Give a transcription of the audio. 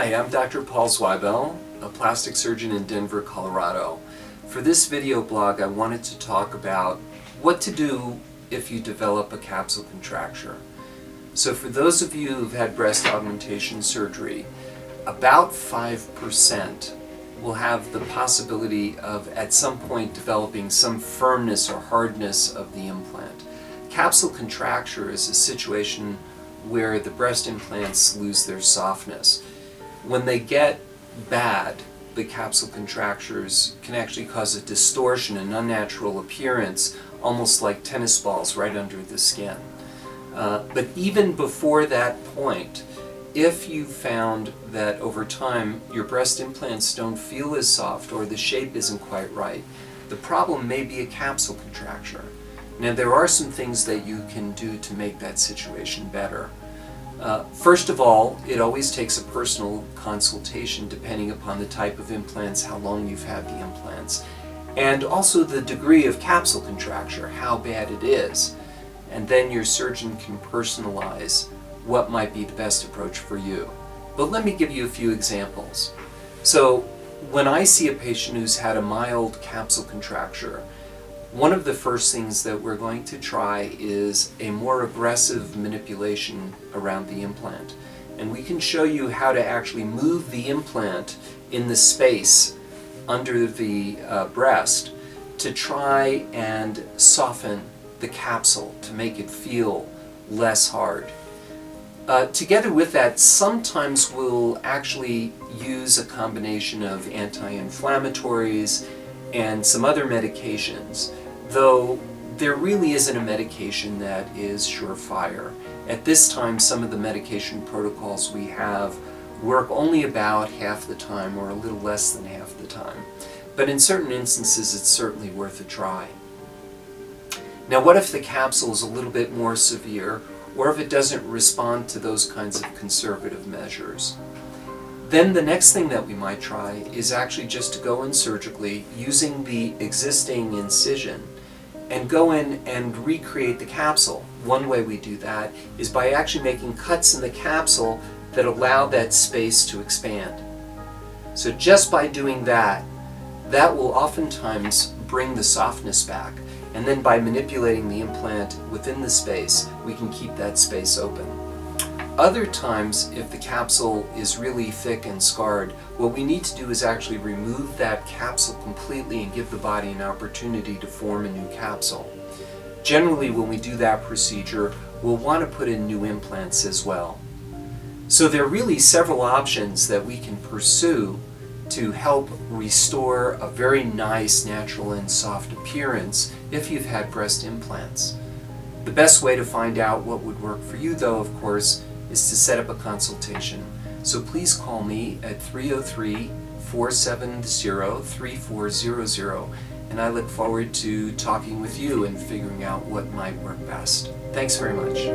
Hi, I'm Dr. Paul Zweibel, a plastic surgeon in Denver, Colorado. For this video blog, I wanted to talk about what to do if you develop a capsule contracture. So for those of you who've had breast augmentation surgery, about 5% will have the possibility of at some point developing some firmness or hardness of the implant. Capsule contracture is a situation where the breast implants lose their softness. When they get bad, the capsule contractures can actually cause a distortion, an unnatural appearance, almost like tennis balls right under the skin. But even before that point, if you found that over time your breast implants don't feel as soft or the shape isn't quite right, the problem may be a capsule contracture. Now there are some things that you can do to make that situation better. First of all, it always takes a personal consultation depending upon the type of implants, how long you've had the implants, and also the degree of capsule contracture, how bad it is. And then your surgeon can personalize what might be the best approach for you. But let me give you a few examples. So when I see a patient who's had a mild capsule contracture, one of the first things that we're going to try is a more aggressive manipulation around the implant. And we can show you how to actually move the implant in the space under the breast to try and soften the capsule to make it feel less hard. Together with that, sometimes we'll actually use a combination of anti-inflammatories and some other medications, though there really isn't a medication that is surefire. At this time, some of the medication protocols we have work only about half the time or a little less than half the time. But in certain instances, it's certainly worth a try. Now, what if the capsule is a little bit more severe, or if it doesn't respond to those kinds of conservative measures? Then the next thing that we might try is actually just to go in surgically using the existing incision and go in and recreate the capsule. One way we do that is by actually making cuts in the capsule that allow that space to expand. So just by doing that, that will oftentimes bring the softness back. And then by manipulating the implant within the space, we can keep that space open. Other times, if the capsule is really thick and scarred, what we need to do is actually remove that capsule completely and give the body an opportunity to form a new capsule. Generally, when we do that procedure, we'll want to put in new implants as well. So there are really several options that we can pursue to help restore a very nice, natural, and soft appearance if you've had breast implants. The best way to find out what would work for you, though, of course, is to set up a consultation. So please call me at 303-470-3400, and I look forward to talking with you and figuring out what might work best. Thanks very much.